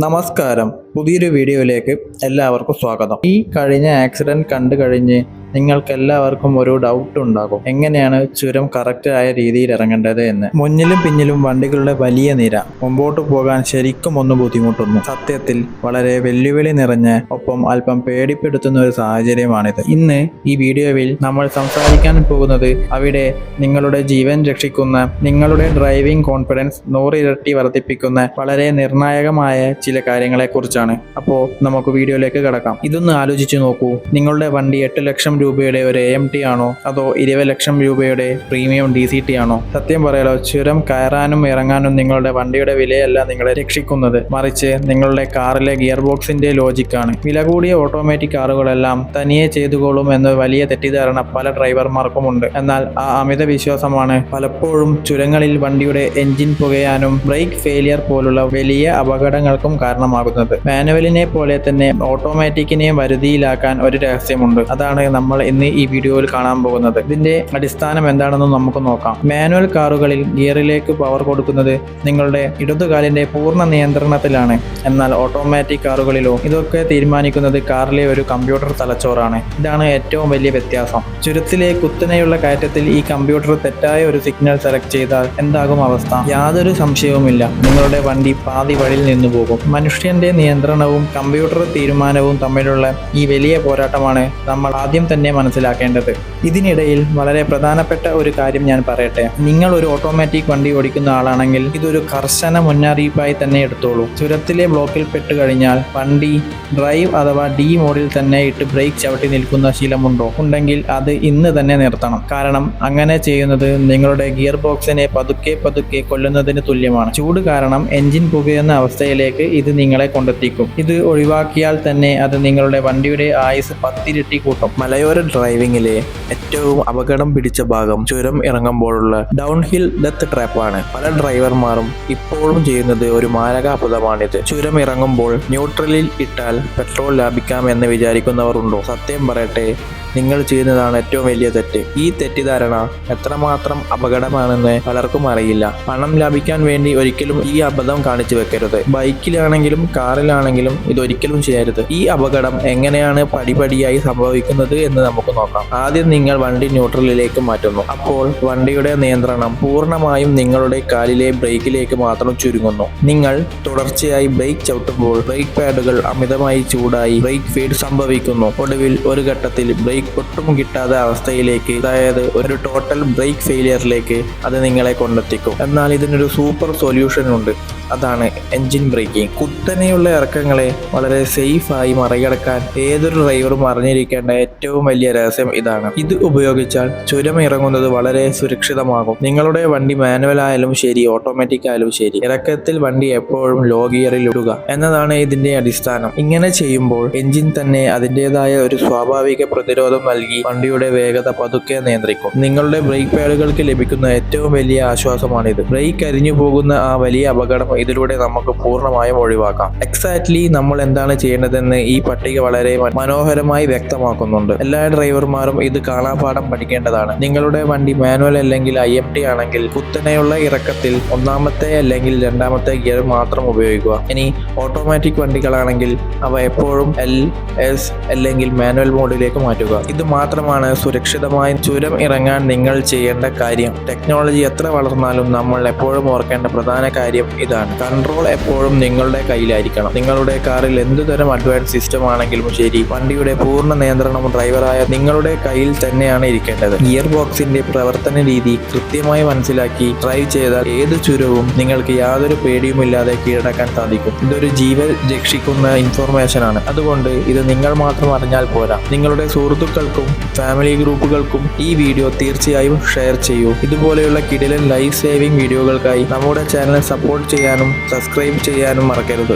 നമസ്കാരം. പുതിയൊരു വീഡിയോയിലേക്ക് എല്ലാവർക്കും സ്വാഗതം. ഈ കഴിഞ്ഞ ആക്സിഡന്റ് കണ്ടു കഴിഞ്ഞ് നിങ്ങൾക്ക് എല്ലാവർക്കും ഒരു ഡൗട്ട് ഉണ്ടാകും, എങ്ങനെയാണ് ചുരം കറക്റ്റായ രീതിയിൽ ഇറങ്ങേണ്ടത് എന്ന്. മുന്നിലും പിന്നിലും വണ്ടികളുടെ വലിയ നിര മുമ്പോട്ട് പോകാൻ ശരിക്കും ഒന്ന് ബുദ്ധിമുട്ടുന്നു. സത്യത്തിൽ വളരെ വെല്ലുവിളി നിറഞ്ഞ ഒപ്പം അല്പം പേടിപ്പെടുത്തുന്ന ഒരു സാഹചര്യമാണിത്. ഇന്ന് ഈ വീഡിയോയിൽ നമ്മൾ സംസാരിക്കാൻ പോകുന്നത് അവിടെ നിങ്ങളുടെ ജീവൻ രക്ഷിക്കുന്ന, നിങ്ങളുടെ ഡ്രൈവിംഗ് കോൺഫിഡൻസ് 100 ഇരട്ടി വർദ്ധിപ്പിക്കുന്ന വളരെ നിർണായകമായ ചില കാര്യങ്ങളെക്കുറിച്ചാണ്. അപ്പോൾ നമുക്ക് വീഡിയോയിലേക്ക് കടക്കാം. ഇതൊന്ന് ആലോചിച്ച് നോക്കൂ. നിങ്ങളുടെ വണ്ടി 8 ലക്ഷം രൂപയുടെ ഒരു AMT ആണോ, അതോ 20 ലക്ഷം രൂപയുടെ പ്രീമിയം DCT ആണോ? സത്യം പറയാലോ, ചുരം കയറാനും ഇറങ്ങാനും നിങ്ങളുടെ വണ്ടിയുടെ വിലയല്ല നിങ്ങളെ രക്ഷിക്കുന്നത്, മറിച്ച് നിങ്ങളുടെ കാറിലെ ഗിയർ ബോക്സിന്റെ ലോജിക്കാണ്. വില കൂടിയ ഓട്ടോമാറ്റിക് കാറുകളെല്ലാം തനിയെ ചെയ്തുകൊള്ളും എന്ന വലിയ തെറ്റിദ്ധാരണ പല ഡ്രൈവർമാർക്കുമുണ്ട്. എന്നാൽ ആ അമിത വിശ്വാസമാണ് പലപ്പോഴും ചുരങ്ങളിൽ വണ്ടിയുടെ എഞ്ചിൻ പുകയാനും ബ്രേക്ക് ഫെയിലിയർ പോലുള്ള വലിയ അപകടങ്ങൾക്കും കാരണമാകുന്നത്. മാനുവലിനെ പോലെ തന്നെ ഓട്ടോമാറ്റിക്കിനെ വരുതിയിലാക്കാൻ ഒരു രഹസ്യമുണ്ട്. അതാണ് നമ്മൾ ഇന്ന് ഈ വീഡിയോയിൽ കാണാൻ പോകുന്നത്. ഇതിന്റെ അടിസ്ഥാനം എന്താണെന്ന് നമുക്ക് നോക്കാം. മാനുവൽ കാറുകളിൽ ഗിയറിലേക്ക് പവർ കൊടുക്കുന്നത് നിങ്ങളുടെ ഇടതുകാലിന്റെ പൂർണ്ണ നിയന്ത്രണത്തിലാണ്. എന്നാൽ ഓട്ടോമാറ്റിക് കാറുകളിലോ ഇതൊക്കെ തീരുമാനിക്കുന്നത് കാറിലെ ഒരു കമ്പ്യൂട്ടർ തലച്ചോറാണ്. ഇതാണ് ഏറ്റവും വലിയ വ്യത്യാസം. ചുരത്തിലെ കുത്തനെയുള്ള കയറ്റത്തിൽ ഈ കമ്പ്യൂട്ടർ തെറ്റായ ഒരു സിഗ്നൽ സെലക്ട് ചെയ്താൽ എന്താകും അവസ്ഥ? യാതൊരു സംശയവുമില്ല, നിങ്ങളുടെ വണ്ടി പാതി വഴിയിൽ നിന്നു പോകും. മനുഷ്യന്റെ നിയന്ത്രണവും കമ്പ്യൂട്ടർ തീരുമാനവും തമ്മിലുള്ള ഈ വലിയ പോരാട്ടമാണ് നമ്മൾ ആദ്യം തന്നെ മനസ്സിലാക്കേണ്ടത്. ഇതിനിടയിൽ വളരെ പ്രധാനപ്പെട്ട ഒരു കാര്യം ഞാൻ പറയട്ടെ. നിങ്ങൾ ഒരു ഓട്ടോമാറ്റിക് വണ്ടി ഓടിക്കുന്ന ആളാണെങ്കിൽ ഇതൊരു കർശന മുന്നറിയിപ്പായി തന്നെ എടുത്തോളൂ. ചുരത്തിലെ ബ്ലോക്കിൽ പെട്ട് കഴിഞ്ഞാൽ വണ്ടി ഡ്രൈവ് അഥവാ D മോഡിൽ തന്നെ ഇട്ട് ബ്രേക്ക് ചവിട്ടി നിൽക്കുന്ന ശീലമുണ്ടോ? ഉണ്ടെങ്കിൽ അത് ഇന്ന് തന്നെ നിർത്തണം. കാരണം അങ്ങനെ ചെയ്യുന്നത് നിങ്ങളുടെ ഗിയർ ബോക്സിനെ പതുക്കെ പതുക്കെ കൊല്ലുന്നതിന് തുല്യമാണ്. ചൂട് കാരണം എഞ്ചിൻ പുകയുന്ന അവസ്ഥയിലേക്ക് ഇത് നിങ്ങളെ കൊണ്ടെത്തിക്കും. ഇത് ഒഴിവാക്കിയാൽ തന്നെ അത് നിങ്ങളുടെ വണ്ടിയുടെ ആയുസ് 10 ഇരട്ടി കൂട്ടും. മലയോര ഡ്രൈവിംഗിലെ ഏറ്റവും അപകടം പിടിച്ച ഭാഗം ചുരം ഇറങ്ങുമ്പോഴുള്ള ഡൗൺ ഹിൽ ഡെത്ത് ട്രാപ്പാണ്. പല ഡ്രൈവർമാരും ഇപ്പോഴും ചെയ്യുന്നത് ഒരു മാരകാപതമാണിത്. ചുരം ഇറങ്ങുമ്പോൾ ന്യൂട്രലിൽ ഇട്ടാൽ പെട്രോൾ ലാഭിക്കാം എന്ന് വിചാരിക്കുന്നവർ ഉണ്ടോ? സത്യം പറയട്ടെ, നിങ്ങൾ ചെയ്യുന്നതാണ് ഏറ്റവും വലിയ തെറ്റ്. ഈ തെറ്റിദ്ധാരണ എത്രമാത്രം അപകടമാണെന്ന് പലർക്കും അറിയില്ല. പണം ലാഭിക്കാൻ വേണ്ടി ഒരിക്കലും ഈ അബദ്ധം കാണിച്ചു വെക്കരുത്. ബൈക്കിലാണെങ്കിലും കാറിലാണെങ്കിലും ഇതൊരിക്കലും ചെയ്യരുത്. ഈ അപകടം എങ്ങനെയാണ് പടിപടിയായി സംഭവിക്കുന്നത് എന്ന് നമുക്ക് നോക്കാം. ആദ്യം നിങ്ങൾ വണ്ടി ന്യൂട്രലിലേക്ക് മാറ്റുന്നു. അപ്പോൾ വണ്ടിയുടെ നിയന്ത്രണം പൂർണ്ണമായും നിങ്ങളുടെ കാലിലെ ബ്രേക്കിലേക്ക് മാത്രം ചുരുങ്ങുന്നു. നിങ്ങൾ തുടർച്ചയായി ബ്രേക്ക് ചവിട്ടുമ്പോൾ ബ്രേക്ക് പാഡുകൾ അമിതമായി ചൂടായി ബ്രേക്ക് ഫീഡ് സംഭവിക്കുന്നു. ഒടുവിൽ ഒരു ഘട്ടത്തിൽ ബ്രേക്ക് ഒട്ടും കിട്ടാത്ത അവസ്ഥയിലേക്ക്, അതായത് ഒരു ടോട്ടൽ ബ്രേക്ക് ഫെയിലിയറിലേക്ക് അത് നിങ്ങളെ കൊണ്ടെത്തിക്കും. എന്നാൽ ഇതിനൊരു സൂപ്പർ സൊല്യൂഷൻ ഉണ്ട്. അതാണ് എൻജിൻ ബ്രേക്കിംഗ്. കുത്തനെയുള്ള ഇറക്കങ്ങളെ വളരെ സേഫായി മറികടക്കാൻ ഏതൊരു ഡ്രൈവറും അറിഞ്ഞിരിക്കേണ്ട ഏറ്റവും വലിയ രഹസ്യം ഇതാണ്. ഇത് ഉപയോഗിച്ചാൽ ചുരം ഇറങ്ങുന്നത് വളരെ സുരക്ഷിതമാകും. നിങ്ങളുടെ വണ്ടി മാനുവൽ ആയാലും ശരി, ഓട്ടോമാറ്റിക് ആയാലും ശരി, ഇറക്കത്തിൽ വണ്ടി എപ്പോഴും ലോ ഗിയറിൽ ഇടുക എന്നതാണ് ഇതിന്റെ അടിസ്ഥാനം. ഇങ്ങനെ ചെയ്യുമ്പോൾ എൻജിൻ തന്നെ അതിൻ്റെതായ ഒരു സ്വാഭാവിക പ്രതിരോധം നൽകി വണ്ടിയുടെ വേഗത പതുക്കെ നിയന്ത്രിക്കും. നിങ്ങളുടെ ബ്രേക്ക് പാഡുകൾക്ക് ലഭിക്കുന്ന ഏറ്റവും വലിയ ആശ്വാസമാണിത്. ബ്രേക്ക് അരിഞ്ഞു പോകുന്ന ആ വലിയ അപകടം ഇതിലൂടെ നമുക്ക് പൂർണ്ണമായും ഒഴിവാക്കാം. എക്സാക്ട്ലി നമ്മൾ എന്താണ് ചെയ്യേണ്ടതെന്ന് ഈ പട്ടിക വളരെ മനോഹരമായി വ്യക്തമാക്കുന്നുണ്ട്. എല്ലാ ഡ്രൈവർമാരും ഇത് കാണാപാഠം പഠിക്കേണ്ടതാണ്. നിങ്ങളുടെ വണ്ടി മാനുവൽ അല്ലെങ്കിൽ IMT ആണെങ്കിൽ കുത്തനെയുള്ള ഇറക്കത്തിൽ ഒന്നാമത്തെ അല്ലെങ്കിൽ രണ്ടാമത്തെ ഗിയർ മാത്രം ഉപയോഗിക്കുക. ഇനി ഓട്ടോമാറ്റിക് വണ്ടികളാണെങ്കിൽ അവ എപ്പോഴും LS അല്ലെങ്കിൽ മാനുവൽ മോഡിലേക്ക് മാറ്റുക. ഇത് മാത്രമാണ് സുരക്ഷിതമായി ചുരം ഇറങ്ങാൻ നിങ്ങൾ ചെയ്യേണ്ട കാര്യം. ടെക്നോളജി എത്ര വളർന്നാലും നമ്മൾ എപ്പോഴും ഓർക്കേണ്ട പ്രധാന കാര്യം ഇതാണ്. കൺട്രോൾ എപ്പോഴും നിങ്ങളുടെ കയ്യിലായിരിക്കണം. നിങ്ങളുടെ കാറിൽ എന്തുതരം അഡ്വാൻസ് സിസ്റ്റം ആണെങ്കിലും ശരി, വണ്ടിയുടെ പൂർണ്ണ നിയന്ത്രണം ഡ്രൈവറായ നിങ്ങളുടെ കയ്യിൽ തന്നെയാണ് ഇരിക്കേണ്ടത്. ഗിയർ ബോക്സിന്റെ പ്രവർത്തന രീതി കൃത്യമായി മനസ്സിലാക്കി ഡ്രൈവ് ചെയ്താൽ ഏത് ചുരവും നിങ്ങൾക്ക് യാതൊരു പേടിയുമില്ലാതെ കീഴടക്കാൻ സാധിക്കും. ഇതൊരു ജീവൻ രക്ഷിക്കുന്ന ഇൻഫോർമേഷൻ ആണ്. അതുകൊണ്ട് ഇത് നിങ്ങൾ മാത്രം അറിഞ്ഞാൽ പോരാ, നിങ്ങളുടെ സുഹൃത്തുക്കൾക്കും ഫാമിലി ഗ്രൂപ്പുകൾക്കും ഈ വീഡിയോ തീർച്ചയായും ഷെയർ ചെയ്യൂ. ഇതുപോലെയുള്ള കിടിലൻ ലൈഫ് സേവിംഗ് വീഡിയോകൾക്കായി നമ്മുടെ ചാനൽ സപ്പോർട്ട് ചെയ്യാനും സബ്സ്ക്രൈബ് ചെയ്യാനും മറക്കരുത്.